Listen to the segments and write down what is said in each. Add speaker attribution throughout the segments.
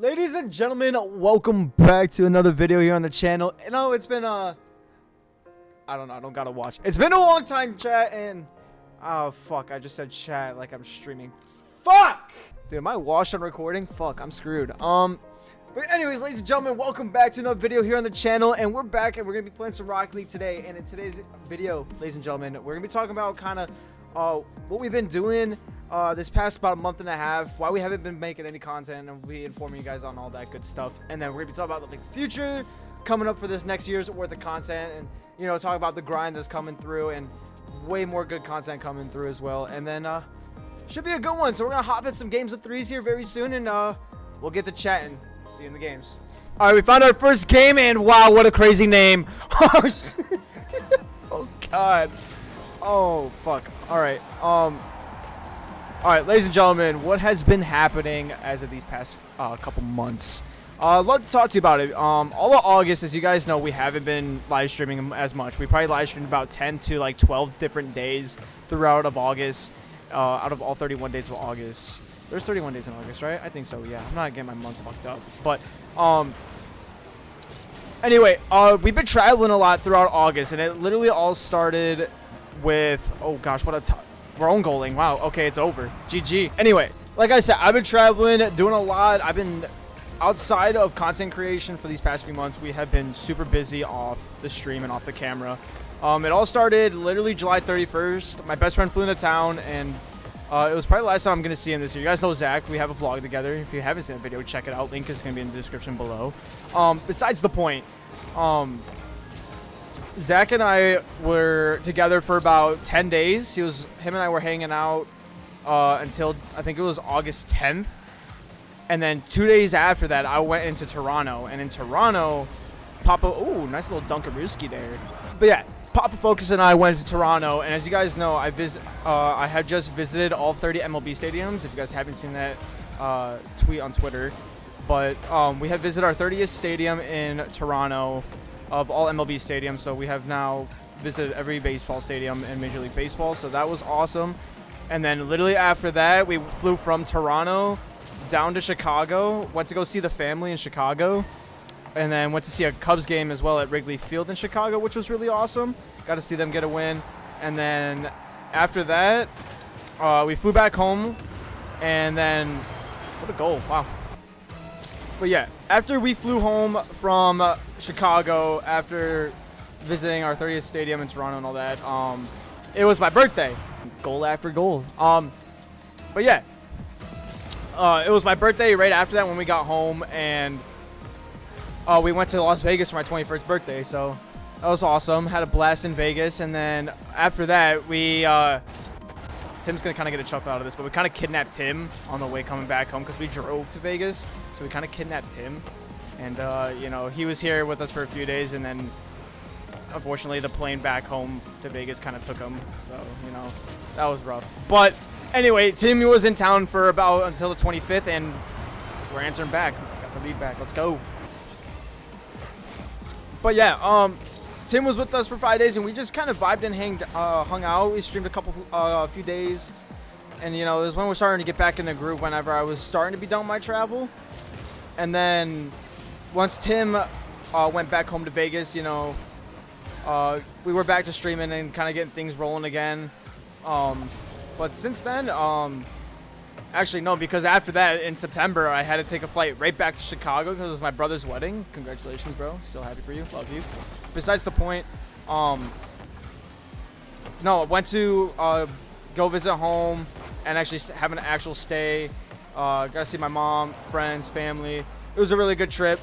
Speaker 1: Ladies and gentlemen, welcome back to another video here on the channel. You know, it's been I don't gotta watch. It's been a long time, chat, and oh fuck, I just said chat like I'm streaming. Fuck! Dude, am I washed on recording? Fuck, I'm screwed. But anyways, ladies and gentlemen, welcome back to another video here on the channel, and we're back and we're gonna be playing some Rocket League today. And in today's video, ladies and gentlemen, we're gonna be talking about kind of what we've been doing this past about a month and a half, why we haven't been making any content, and we'll be informing you guys on all that good stuff. And then we're gonna be talking about the future coming up for this next year's worth of content, and you know, talk about the grind that's coming through and way more good content coming through as well. And then should be a good one. So we're gonna hop in some games of threes here very soon, and we'll get to chatting. See you in the games. All right, we found our first game, and wow, what a crazy name. Oh shit. Oh god. Oh fuck. All right. All right, ladies and gentlemen, what has been happening as of these past couple months? I'd love to talk to you about it. All of August, as you guys know, we haven't been live streaming as much. We probably live streamed about 10 to like 12 different days throughout of August, out of all 31 days of August. There's 31 days in August, right? I think so, yeah. I'm not getting my months fucked up. But, anyway, we've been traveling a lot throughout August, and it literally all started with, oh gosh, what a we're own goaling. Wow, okay, it's over. GG. Anyway, like I said, I've been traveling, doing a lot. I've been outside of content creation for these past few months. We have been super busy off the stream and off the camera. It all started literally July 31st. My best friend flew into town, and it was probably the last time I'm going to see him this year. You guys know Zach. We have a vlog together. If you haven't seen that video, check it out. Link is going to be in the description below. Besides the point, Zach and I were together for about 10 days. Him and I were hanging out until I think it was August 10th. And then 2 days after that, I went into Toronto. And in Toronto, ooh, nice little Dunkarooski there. But yeah, Papa Focus and I went to Toronto. And as you guys know, I have just visited all 30 MLB stadiums. If you guys haven't seen that, tweet on Twitter. But we have visited our 30th stadium in Toronto of all MLB stadiums. So we have now visited every baseball stadium in Major League Baseball. So that was awesome. And then literally after that, we flew from Toronto down to Chicago, went to go see the family in Chicago, and then went to see a Cubs game as well at Wrigley Field in Chicago, which was really awesome. Got to see them get a win. And then after that, we flew back home, and then what a goal. Wow. But yeah, after we flew home from Chicago, after visiting our 30th stadium in Toronto and all that, it was my birthday. Goal after goal. But yeah, it was my birthday right after that when we got home, and we went to Las Vegas for my 21st birthday, so that was awesome. Had a blast in Vegas, and then after that, Tim's gonna kind of get a chuckle out of this, but we kind of kidnapped Tim on the way coming back home because we drove to Vegas, so we kind of kidnapped Tim, and you know, he was here with us for a few days, and then unfortunately the plane back home to Vegas kind of took him, so you know, that was rough. But anyway, Tim was in town for about until the 25th, and we're answering back. Got the lead back. Let's go. But yeah, Tim was with us for 5 days, and we just kind of vibed and hung out. We streamed a few days, and you know, it was when we were starting to get back in the groove. Whenever I was starting to be done with my travel, and then once Tim went back home to Vegas, you know, we were back to streaming and kind of getting things rolling again. But since then, actually no, because after that in September, I had to take a flight right back to Chicago because it was my brother's wedding. Congratulations, bro. Still happy for you. Love you. Besides the point, no, I went to go visit home and actually have an actual stay. Got to see my mom, friends, family. It was a really good trip,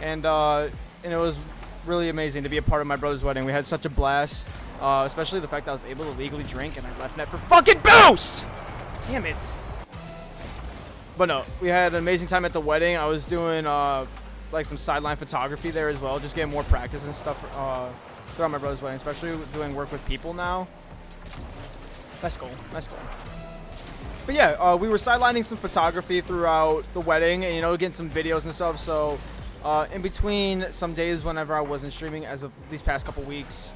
Speaker 1: and it was really amazing to be a part of my brother's wedding. We had such a blast, especially the fact that I was able to legally drink and I left net for fucking Boost! Damn it. But no, we had an amazing time at the wedding. I was doing like some sideline photography there as well, just getting more practice and stuff throughout my brother's wedding, especially doing work with people now. That's cool. That's cool. But yeah, we were sidelining some photography throughout the wedding, and you know, getting some videos and stuff. So in between some days whenever I wasn't streaming, as of these past couple weeks,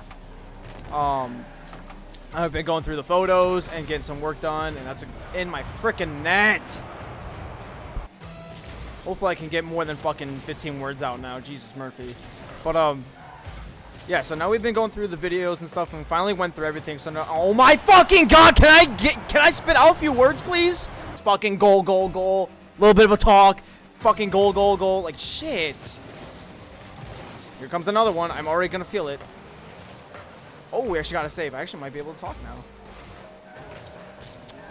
Speaker 1: I've been going through the photos and getting some work done, and that's in my freaking net. Hopefully I can get more than fucking 15 words out now. Jesus Murphy. But yeah, so now we've been going through the videos and stuff, and we finally went through everything. So now, oh my fucking god, can I spit out a few words, please? It's fucking goal, goal, goal. A little bit of a talk. Fucking goal, goal, goal. Like shit. Here comes another one. I'm already gonna feel it. Oh, we actually got a save. I actually might be able to talk now.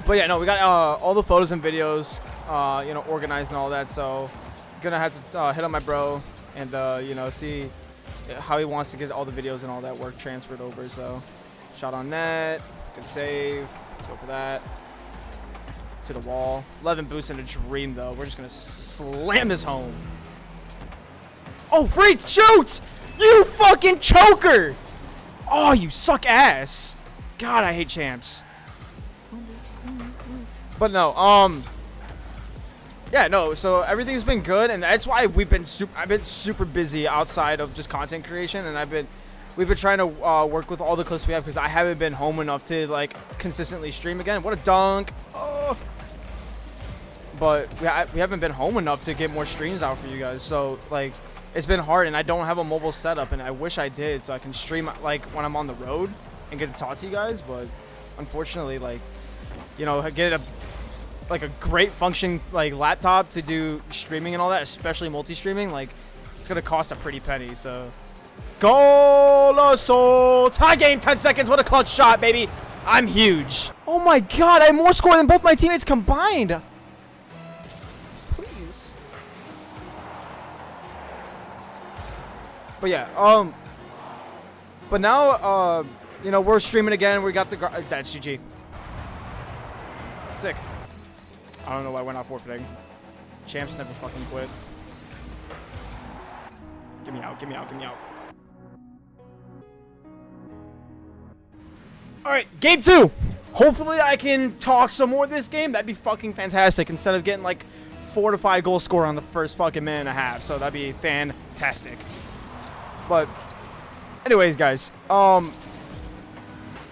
Speaker 1: But yeah, no, we got all the photos and videos, you know, organized and all that. So gonna have to hit on my bro and you know, see how he wants to get all the videos and all that work transferred over. So shot on net, good save. Let's go for that. To the wall. 11 boosts in a dream though. We're just gonna slam this home. Oh, freak! Shoot! You fucking choker! Oh, you suck ass. God, I hate champs. But no, yeah, no. So everything's been good, and that's why I've been super busy outside of just content creation, and we've been trying to work with all the clips we have because I haven't been home enough to like consistently stream again. What a dunk! Oh. But we haven't been home enough to get more streams out for you guys. So like, it's been hard, and I don't have a mobile setup, and I wish I did so I can stream like when I'm on the road and get to talk to you guys. But unfortunately, like, you know, get a great function like laptop to do streaming and all that, especially multi-streaming, like it's gonna cost a pretty penny. So goal assault, tie game, 10 seconds. What a clutch shot, baby. I'm huge. Oh my god, I have more score than both my teammates combined. Please. But yeah, but now you know, we're streaming again. We got the that's GG. Sick. I don't know why we're not forfeiting. Champs never fucking quit. Get me out, get me out, get me out. Alright, game 2. Hopefully I can talk some more this game. That'd be fucking fantastic instead of getting like 4 to 5 goal score on the first fucking minute and a half. So that'd be fantastic. But anyways, guys,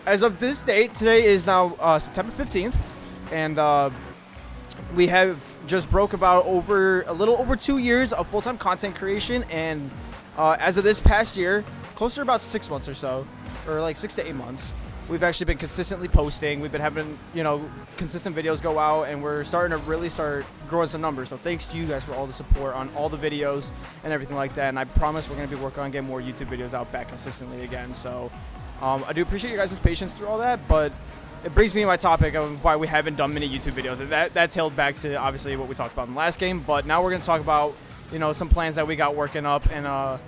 Speaker 1: as of this date, today is now September 15th, and we have just broke about a little over 2 years of full-time content creation, and as of this past year, closer to about 6 months or so, or like 6 to 8 months, we've actually been consistently posting. We've been having, you know, consistent videos go out, and we're starting to really start growing some numbers. So thanks to you guys for all the support on all the videos and everything like that. And I promise we're going to be working on getting more YouTube videos out back consistently again. So I do appreciate you guys' patience through all that, but it brings me to my topic of why we haven't done many YouTube videos. And that tailed back to obviously what we talked about in the last game. But now we're going to talk about, you know, some plans that we got working up, and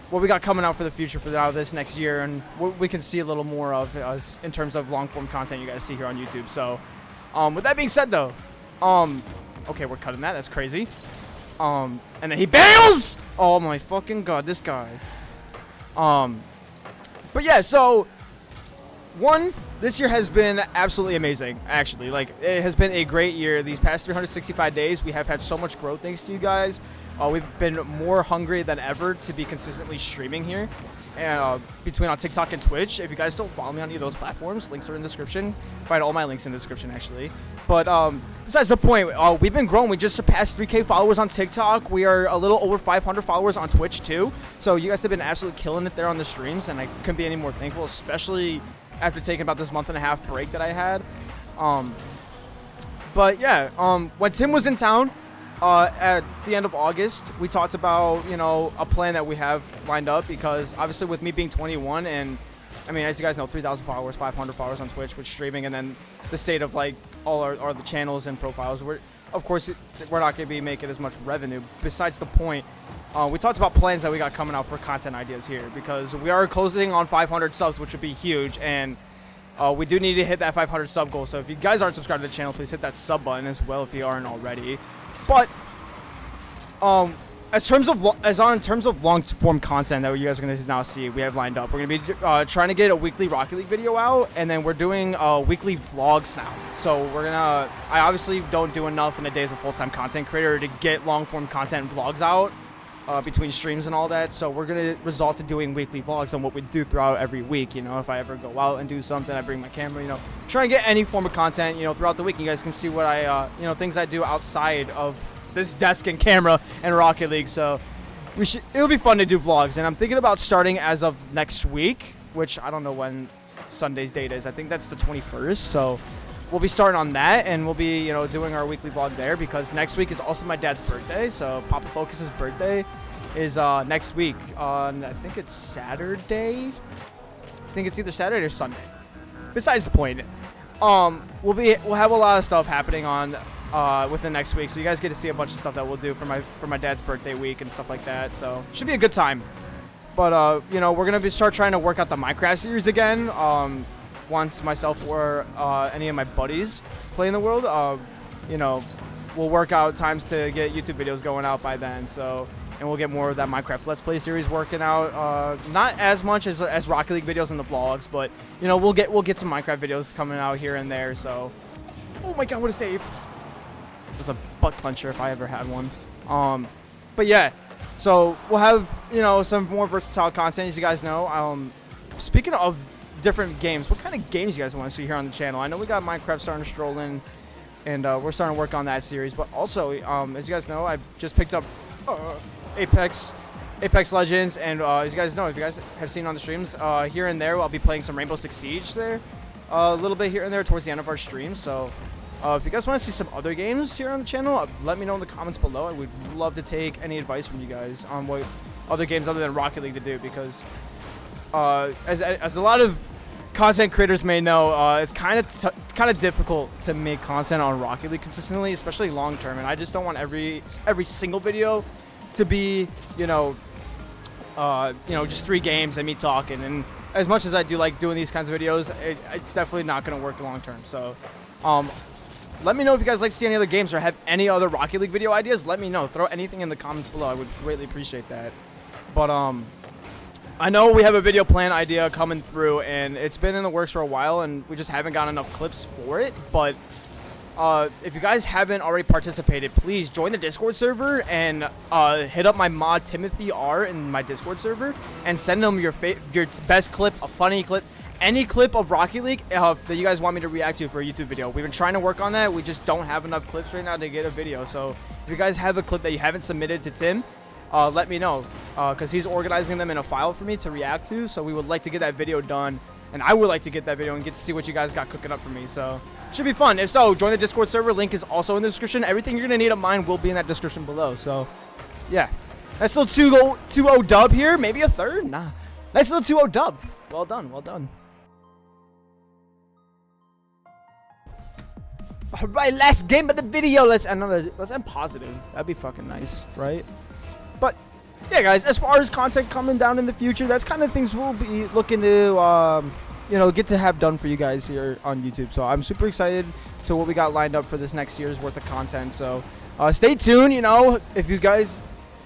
Speaker 1: what we got coming out for the future for this next year, and what we can see a little more of in terms of long-form content you guys see here on YouTube. So with that being said though, okay, we're cutting that. That's crazy. And then he bails! Oh my fucking god, this guy. But yeah, so this year has been absolutely amazing, actually. Like, it has been a great year. These past 365 days, we have had so much growth thanks to you guys. We've been more hungry than ever to be consistently streaming here, between on TikTok and Twitch. If you guys don't follow me on any of those platforms, links are in the description. Find all my links in the description, actually. But besides the point, we've been growing. We just surpassed 3K followers on TikTok. We are a little over 500 followers on Twitch, too. So you guys have been absolutely killing it there on the streams, and I couldn't be any more thankful, especially after taking about this month and a half break that I had. But yeah, when Tim was in town at the end of August, we talked about, you know, a plan that we have lined up, because obviously with me being 21, and I mean, as you guys know, 3,000 followers, 500 followers on Twitch with streaming, and then the state of like all our the channels and profiles, of course we're not going to be making as much revenue. Besides the point, we talked about plans that we got coming out for content ideas here, because we are closing on 500 subs, which would be huge, and we do need to hit that 500 sub goal. So if you guys aren't subscribed to the channel, please hit that sub button as well if you aren't already. But in terms of long form content that you guys are going to now see, we have lined up. We're going to be trying to get a weekly Rocket League video out, and then we're doing weekly vlogs now. So we're gonna. I obviously don't do enough in the days of full-time content creator to get long form content and vlogs out between streams and all that. So we're gonna resort to doing weekly vlogs on what we do throughout every week. You know, if I ever go out and do something, I bring my camera. You know, try and get any form of content, you know, throughout the week. You guys can see what I, you know, things I do outside of this desk and camera and Rocket League. So it'll be fun to do vlogs, and I'm thinking about starting as of next week, which I don't know when Sunday's date is. I think that's the 21st. So we'll be starting on that, and we'll be, you know, doing our weekly vlog there, because next week is also my dad's birthday. So Papa Focus's birthday is next week on, I think it's Saturday. I think it's either Saturday or Sunday. Besides the point, we'll have a lot of stuff happening on within next week, so you guys get to see a bunch of stuff that we'll do for my dad's birthday week and stuff like that. So should be a good time. But you know, we're gonna start trying to work out the Minecraft series again. Once myself or any of my buddies play in the world, you know, we'll work out times to get YouTube videos going out by then. So, and we'll get more of that Minecraft Let's Play series working out. Not as much as Rocket League videos and the vlogs, but you know, we'll get some Minecraft videos coming out here and there. So, oh my God, what a save! It was a butt clencher if I ever had one. But yeah, so we'll have, you know, some more versatile content, as you guys know. Speaking of different games, what kind of games you guys want to see here on the channel? I know we got Minecraft starting to stroll in, and we're starting to work on that series. But also, as you guys know, I just picked up Apex Legends, and as you guys know, if you guys have seen on the streams, here and there, I'll be playing some Rainbow Six Siege there, a little bit here and there towards the end of our stream. So if you guys want to see some other games here on the channel, let me know in the comments below. I would love to take any advice from you guys on what other games other than Rocket League to do, because as a lot of content creators may know, it's kind of difficult to make content on Rocket League consistently, especially long term. And I just don't want every single video to be, you know, just 3 games and me talking. And as much as I do like doing these kinds of videos, it's definitely not going to work long term. So, let me know if you guys like to see any other games or have any other Rocket League video ideas. Let me know. Throw anything in the comments below. I would greatly appreciate that. But I know we have a video plan idea coming through, and it's been in the works for a while, and we just haven't gotten enough clips for it. But if you guys haven't already participated, please join the Discord server and hit up my mod Timothy R in my Discord server and send them your best clip, a funny clip, any clip of Rocket League that you guys want me to react to for a YouTube video. We've been trying to work on that. We just don't have enough clips right now to get a video. So if you guys have a clip that you haven't submitted to Tim, let me know, because he's organizing them in a file for me to react to. So we would like to get that video done, and I would like to get that video and get to see what you guys got cooking up for me. So should be fun. If so, join the Discord server. Link is also in the description. Everything you're gonna need of mine will be in that description below. So yeah, nice little 2-0 dub here. Maybe a third. Nah, nice little 2-0 dub. Well done, well done. All right, last game of the video. Let's end positive. That'd be fucking nice, right? But yeah, guys, as far as content coming down in the future, that's kind of things we'll be looking to, you know, get to have done for you guys here on YouTube. So I'm super excited to what we got lined up for this next year's worth of content. So stay tuned. You know, if you guys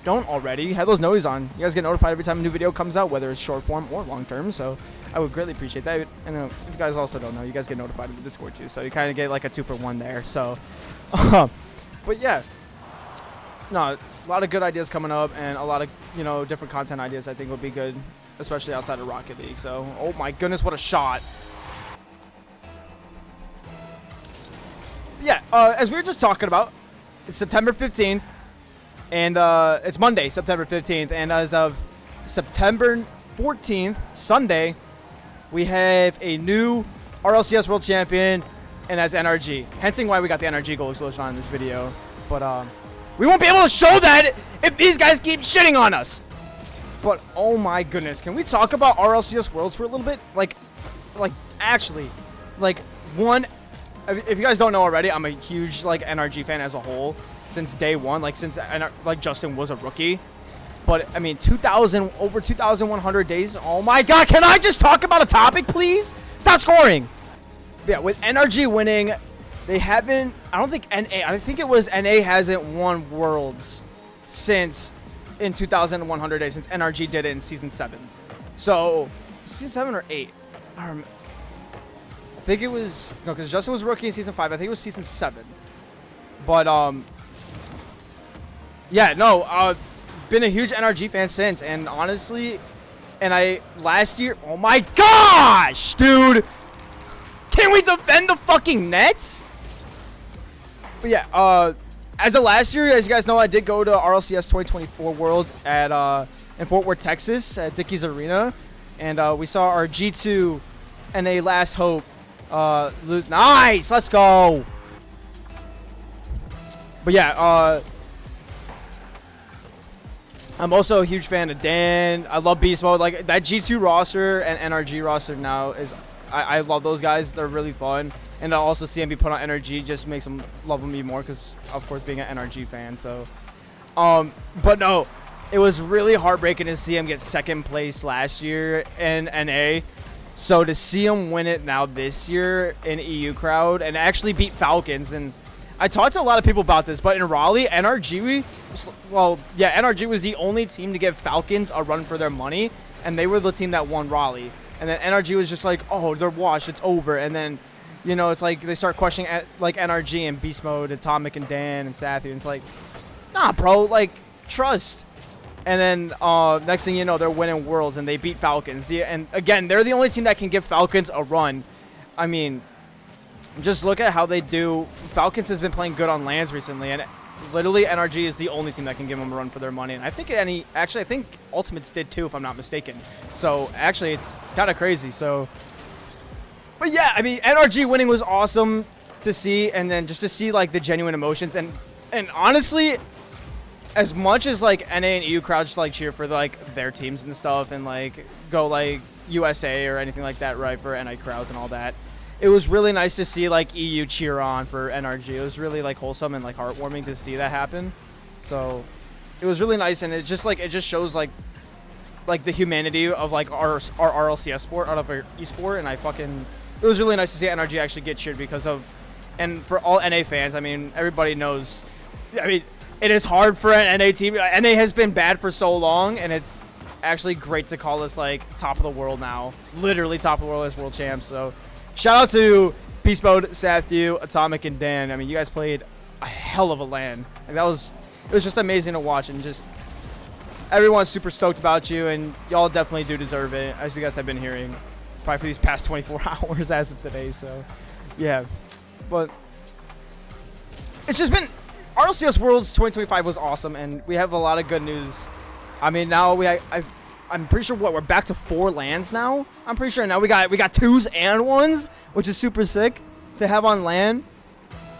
Speaker 1: don't already, have those notifications on. You guys get notified every time a new video comes out, whether it's short form or long term. So I would greatly appreciate that. And if you guys also don't know, you guys get notified in the Discord too. So you kind of get like a 2-for-1 there. So, but yeah, no, a lot of good ideas coming up, and a lot of, you know, different content ideas I think will be good, especially outside of Rocket League. So, oh my goodness, what a shot. Yeah, as we were just talking about, it's September 15th, and it's Monday, September 15th, and as of September 14th, Sunday, we have a new RLCS World Champion, and that's NRG. Hence why we got the NRG goal explosion on in this video. But we won't be able to show that if these guys keep shitting on us. But oh my goodness, can we talk about RLCS Worlds for a little bit? Like actually, like one. If you guys don't know already, I'm a huge like NRG fan as a whole since day one. Like since like Justin was a rookie. But I mean, over 2,100 days. Oh my God! Can I just talk about a topic, please? Stop scoring. Yeah, with NRG winning, they haven't. I don't think NA. I think it was NA hasn't won Worlds since in 2,100 days since NRG did it in season 7. So season 7 or 8. I think it was no, because Justin was rookie in season 5. I think it was season 7. But yeah, no. Been a huge NRG fan since, and honestly, last year, oh my gosh, dude, can we defend the fucking net? But yeah, as of last year, as you guys know, I did go to RLCS 2024 Worlds at in Fort Worth, Texas, at Dickies Arena, and we saw our G2 NA Last Hope lose. Nice, let's go. But yeah, I'm also a huge fan of Dan. I love Beast Mode. Like that G2 roster and NRG roster now is, I love those guys. They're really fun. And I also see him be put on NRG just makes them love him even more because, of course, being an NRG fan. So, but no, it was really heartbreaking to see him get second place last year in NA. So to see him win it now this year in EU crowd and actually beat Falcons. And I talked to a lot of people about this, but in Raleigh, NRG, well, yeah, NRG was the only team to give Falcons a run for their money, and they were the team that won Raleigh. And then NRG was just like, oh, they're washed, it's over. And then, you know, it's like they start questioning like NRG and Beast Mode, Atomic and Dan and Sathy, and it's like, nah, bro, like, trust. And then next thing you know, they're winning Worlds, and they beat Falcons. And again, they're the only team that can give Falcons a run. I mean, just look at how they do. Falcons has been playing good on lands recently, and literally NRG is the only team that can give them a run for their money. And I think I think Ultimates did too, if I'm not mistaken. So actually, it's kind of crazy. So, but yeah, I mean, NRG winning was awesome to see, and then just to see like the genuine emotions, and honestly, as much as like NA and EU crowds just like cheer for like their teams and stuff, and like go like USA or anything like that, right, for NA crowds and all that. It was really nice to see like EU cheer on for NRG. It was really like wholesome and like heartwarming to see that happen. So it was really nice, and it just shows like the humanity of like our RLCS sport out of our esport. And it was really nice to see NRG actually get cheered because of, and for all NA fans, I mean, everybody knows, I mean, it is hard for an NA team. NA has been bad for so long, and it's actually great to call us like top of the world now, literally top of the world as world champs. So shout out to Beast Mode, Sathu, Atomic, and Dan. I mean, you guys played a hell of a LAN. Like, it was just amazing to watch, and just everyone's super stoked about you, and y'all definitely do deserve it, as you guys have been hearing probably for these past 24 hours as of today. So yeah, but it's just been RLCS Worlds 2025 was awesome, and we have a lot of good news. I mean, now I'm pretty sure we're back to 4 LANs now. I'm pretty sure now we got 2s and 1s, which is super sick to have on LAN.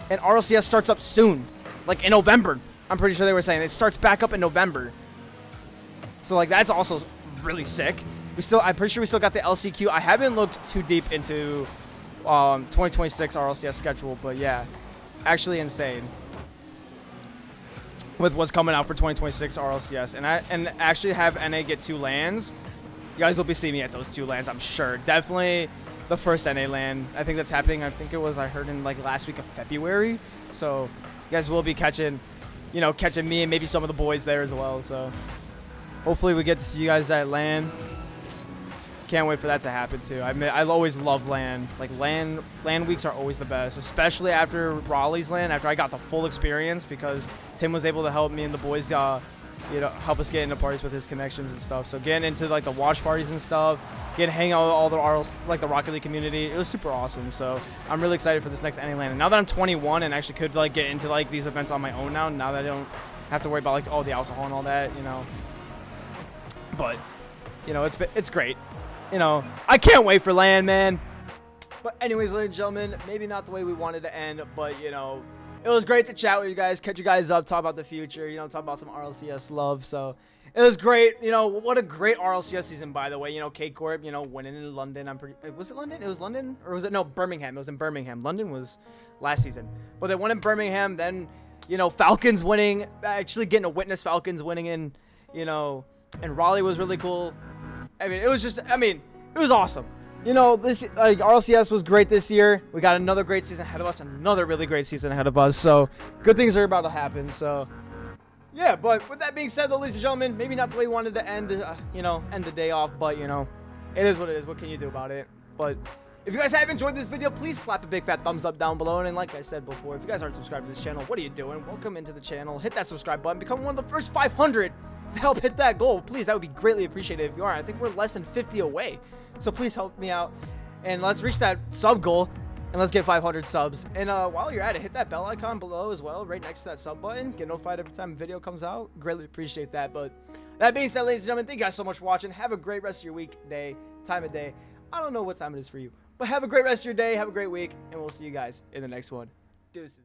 Speaker 1: And RLCS starts up soon, like in November. I'm pretty sure they were saying it starts back up in November. So like that's also really sick. I'm pretty sure we still got the LCQ. I haven't looked too deep into 2026 RLCS schedule, but yeah, actually insane with what's coming out for 2026 RLCS. And actually have NA get 2 LANs. You guys will be seeing me at those 2 LANs, I'm sure. Definitely the first NA LAN. I think that's happening. I think I heard in like last week of February. So you guys will be catching me and maybe some of the boys there as well. So hopefully we get to see you guys at LAN. Can't wait for that to happen too. I always love LAN. Like LAN weeks are always the best, especially after Raleigh's LAN, after I got the full experience, because Tim was able to help me and the boys, help us get into parties with his connections and stuff. So getting into like the watch parties and stuff, hang out with all the RLs, like the Rocket League community, it was super awesome. So I'm really excited for this next NA LAN. And now that I'm 21 and actually could like get into like these events on my own now that I don't have to worry about like all the alcohol and all that, But it's great. I can't wait for LAN, man. But anyways, ladies and gentlemen, maybe not the way we wanted to end, but it was great to chat with you guys, catch you guys up, talk about the future, talk about some RLCS love. So it was great. What a great RLCS season, by the way. K-Corp, winning in London. Was it London? It was London? Or was it? No, Birmingham. It was in Birmingham. London was last season. But they won in Birmingham. Then, Falcons winning, actually getting to witness Falcons winning in, and Raleigh was really cool. It was awesome. This RLCS was great this year. We got another great season ahead of us, another really great season ahead of us. So good things are about to happen. So yeah, but with that being said, though, ladies and gentlemen, maybe not the way we wanted to end, end the day off, but it is what it is. What can you do about it? But if you guys have enjoyed this video, please slap a big fat thumbs up down below. And like I said before, if you guys aren't subscribed to this channel, what are you doing? Welcome into the channel. Hit that subscribe button. Become one of the first 500 to help hit that goal. Please, that would be greatly appreciated if you are. I think we're less than 50 away. So please help me out. And let's reach that sub goal. And let's get 500 subs. And while you're at it, hit that bell icon below as well, right next to that sub button. Get notified every time a video comes out. Greatly appreciate that. But that being said, ladies and gentlemen, thank you guys so much for watching. Have a great rest of your week, day, time of day. I don't know what time it is for you, but have a great rest of your day. Have a great week, and we'll see you guys in the next one. Deuces.